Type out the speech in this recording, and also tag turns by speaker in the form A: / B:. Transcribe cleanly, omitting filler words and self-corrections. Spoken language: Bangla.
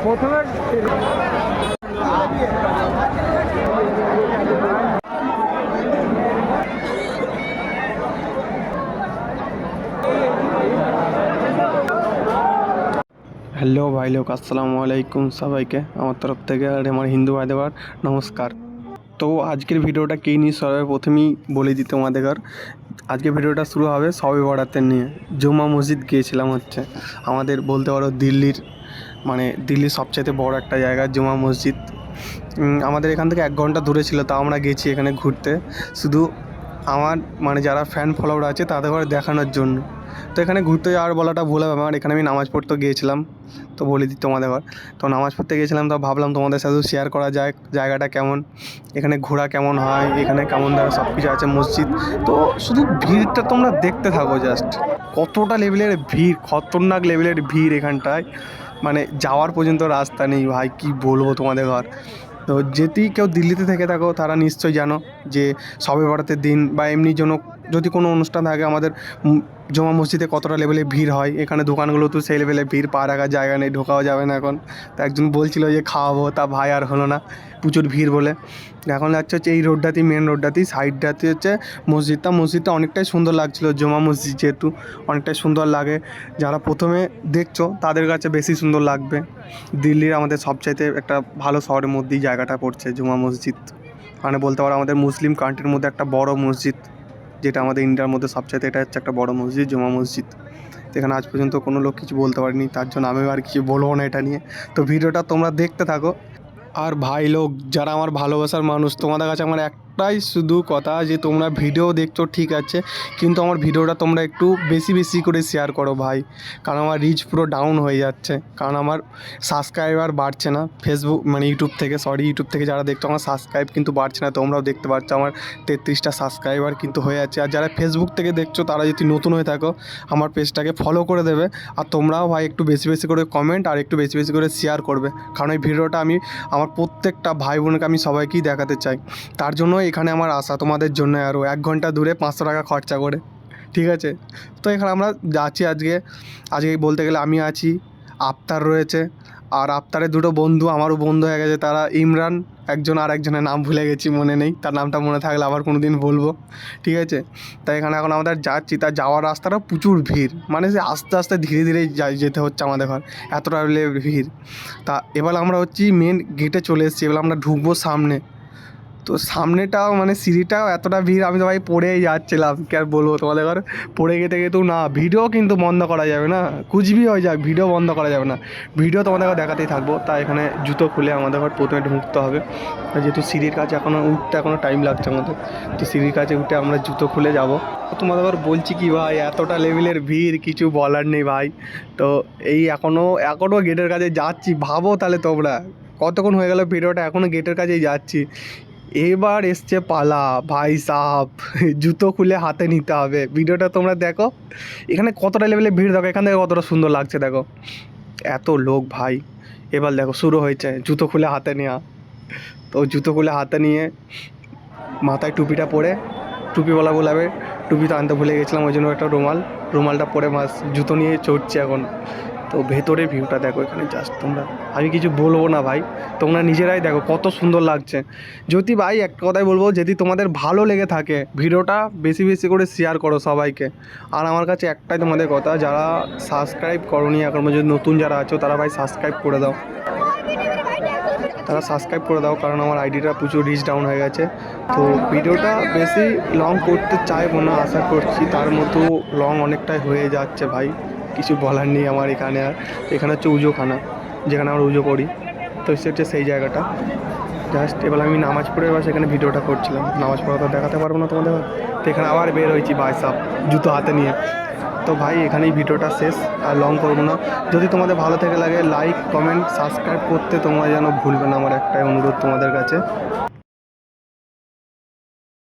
A: প্রথমে হ্যালো ভাই লোক, আসসালামু আলাইকুম সবাইকে আমার তরফ থেকে আর আমার হিন্দু ভাইদের নমস্কার। তো আজকের ভিডিওটা কী নিয়ে সবাই প্রথমেই বলে দিই তোমাদের। আজকে ভিডিওটা শুরু হবে শবে বরাতের নিয়ে। জুম্মা মসজিদ গিয়েছিলাম, হচ্ছে আমাদের বলতে পারো দিল্লির সবচাইতে বড় একটা জায়গা জুম্মা মসজিদ। আমাদের এখান থেকে 1 ঘন্টা দূরে ছিল, তা আমরা গেছি এখানে ঘুরতে, শুধু আমার যারা ফ্যান ফলোয়ার আছে তাদের ঘরে দেখানোর জন্য। তো এখানে ঘুরতে যাওয়ার বলাটা ভুল হবে আমার, এখানে আমি নামাজ পড়তে গিয়েছিলাম। তো বলে দিই তোমাদের ঘর, তো নামাজ পড়তে গিয়েছিলাম, তো ভাবলাম তোমাদের সাথে শেয়ার করা যায় জায়গাটা কেমন, এখানে ঘোরা কেমন হয়, এখানে কেমন ধরো সব কিছু আছে মসজিদ। তো শুধু ভিড়টা তোমরা দেখতে থাকো, জাস্ট কতটা লেভেলের ভিড়, খতরনাক লেভেলের ভিড় এখানটায়, যাওয়ার পর্যন্ত রাস্তা নেই ভাই, কি বলবো তোমাদের ঘর। তো যদি কেউ দিল্লিতে থেকে থাকো তারা নিশ্চয়ই জানো যে শবে বরাতের দিন বা এমনি জন্য যদি কোনো অনুষ্ঠান থাকে আমাদের জমা মসজিদে কতটা লেভেলে ভিড় হয়। এখানে দোকানগুলো তো সেই লেভেলে ভিড়, পা রাখার জায়গা নেই, ঢোকাও যাবে না এখন। তো একজন বলছিল যে খাওয়াবো, তা ভাই আর হলো না, প্রচুর ভিড় বলে। এখন হচ্ছে এই রোডটাতেই, মেন রোডটাতেই সাইডটাতে হচ্ছে মসজিদটা অনেকটাই সুন্দর লাগছিলো। জমা মসজিদ যেহেতু অনেকটাই সুন্দর লাগে, যারা প্রথমে দেখছো তাদের কাছে বেশি সুন্দর লাগবে। দিল্লির আমাদের সবচাইতে একটা ভালো শহরের মধ্যেই জায়গাটা পড়ছে জুমা মসজিদ, বলতে পারো আমাদের মুসলিম কান্ট্রির মধ্যে একটা বড় মসজিদ, যেটা আমাদের ইন্ডিয়ার মধ্যে সবচাইতে এটা হচ্ছে একটা বড় মসজিদ, জুমা মসজিদ। এখানে আজ পর্যন্ত কোনো লোক কিছু বলতে পারেনি, তার জন্য আমি আর কিছু বলবো না এটা নিয়ে। তো ভিডিওটা তোমরা দেখতে থাকো। আর ভাই লোক, যারা আমার ভালোবাসার মানুষ, তোমাদের কাছে আমার একটাই শুধু কথা যে তোমরা ভিডিও দেখছো ঠিক আছে, কিন্তু আমার ভিডিওটা তোমরা একটু বেশি বেশি করে শেয়ার করো ভাই, কারণ আমার রিচ পুরো ডাউন হয়ে যাচ্ছে, কারণ আমার সাবস্ক্রাইবার বাড়ছে না ফেসবুক ইউটিউব থেকে যারা দেখছো আমার সাবস্ক্রাইব কিন্তু বাড়ছে না। তোমরাও দেখতে পাচ্ছ আমার 33টা সাবস্ক্রাইবার কিন্তু হয়ে যাচ্ছে। আর যারা ফেসবুক থেকে দেখছো তারা যদি নতুন হয়ে থাকো আমার পেজটাকে ফলো করে দেবে, আর তোমরাও ভাই একটু বেশি বেশি করে কমেন্ট আর একটু বেশি বেশি করে শেয়ার করবে, কারণ এই ভিডিওটা আমি আমার প্রত্যেকটা ভাই বোনকে আমি সবাইকেই দেখাতে চাই। তার জন্য এখানে আমার আশা তোমাদের জন্য, আরও 1 ঘন্টা দূরে 500 টাকা খরচা করে, ঠিক আছে। তো এখানে আমরা যাচ্ছি আজকে বলতে গেলে আমি আছি, আফতার রয়েছে, আর আফতারের 2টো বন্ধু আমারও বন্ধু হয়ে গেছে, তারা ইমরান একজন, আর একজনের নাম ভুলে গেছি, মনে নেই, তার নামটা মনে থাকলে আবার কোনো দিন বলবো, ঠিক আছে। তাই এখানে এখন আমাদের যাচ্ছি, তার যাওয়ার রাস্তাটা প্রচুর ভিড়, সে আস্তে আস্তে ধীরে ধীরে যেতে হচ্ছে আমাদের ঘর, এতটা ভিড়। তা এবার আমরা মেন গেটে চলে এসেছি, এবার আমরা ঢুকবো সামনে। তো সামনেটাও সিঁড়িটাও এতটা ভিড়, আমি তো ভাই পড়েই যাচ্ছিলাম, কি আর বলবো তোমাদের ঘর। পড়ে গেতে গেতেও না, ভিডিও কিন্তু বন্ধ করা যাবে না, কুচবি হয়ে যাক, ভিডিও বন্ধ করা যাবে না, ভিডিও তোমাদের ঘর দেখাতেই থাকবো। তাই এখানে জুতো খুলে আমাদের ঘর প্রথমে ঢুকতে হবে, যেহেতু সিঁড়ির কাছে এখনও টাইম লাগছে আমাদের। তো সিঁড়ির কাছে উঠে আমরা জুতো খুলে যাব। তোমাদের ঘর বলছি কি ভাই, এতটা লেভেলের ভিড় কিছু বলার নেই ভাই। তো এই এখনও গেটের কাছে যাচ্ছি, ভাবো তাহলে তোমরা কতক্ষণ হয়ে গেল ভিডিওটা, এখনও গেটের কাছেই যাচ্ছি। এবার এসছে পালা ভাই সাহাব, জুতো খুলে হাতে নিতে হবে। ভিডিওটা তোমরা দেখো, এখানে কতটা লেভেলে ভিড়, দেখো এখান থেকে কতটা সুন্দর লাগছে, দেখো এত লোক ভাই। এবার দেখো শুরু হয়েছে জুতো খুলে হাতে নেওয়া। তো জুতো খুলে হাতে নিয়ে মাথায় টুপিটা পরে, টুপিওয়ালা বলাবে, টুপি তো আনতে ভুলে গেছিলাম, ওই জন্য একটা রুমালটা পরে জুতো নিয়ে চড়ছি এখন। তো ভেতরে ভিউটা দেখো, এখানে জাস্ট তোমরা, আমি কিছু বলবো না ভাই, তোমরা নিজেরাই দেখো কত সুন্দর লাগছে। যদি ভাই একটা কথাই বলবো, যদি তোমাদের ভালো লেগে থাকে ভিডিওটা বেশি বেশি করে শেয়ার করো সবাইকে। আর আমার কাছে একটাই তোমাদের কথা, যারা সাবস্ক্রাইব করোনি এখন, যদি নতুন যারা আছো তারা ভাই সাবস্ক্রাইব করে দাও, কারণ আমার আইডিটা প্রচুর রিচ ডাউন হয়ে গেছে। তো ভিডিওটা বেশি লং করতে চাইবো না, আশা করছি তার মতো লং অনেকটাই হয়ে যাচ্ছে ভাই, কিছু বলার নেই আমার। এখানে হচ্ছে উজোখানা, যেখানে আমরা উজো করি, তো হচ্ছে সেই জায়গাটা। জাস্ট এবার আমি নামাজ পড়ে এবার সেখানে ভিডিওটা করছিলাম, নামাজ পড়া তো দেখাতে পারবো না তোমাদের। তো এখানে আবার বের হয়েছি ভাই সাহেব জুতো হাতে নিয়ে। তো ভাই এখানেই ভিডিওটা শেষ, আর লং করবো না। যদি তোমাদের ভালো থেকে লাগে লাইক কমেন্ট সাবস্ক্রাইব করতে তোমরা যেন ভুলবে না, আমার একটাই অনুরোধ তোমাদের কাছে।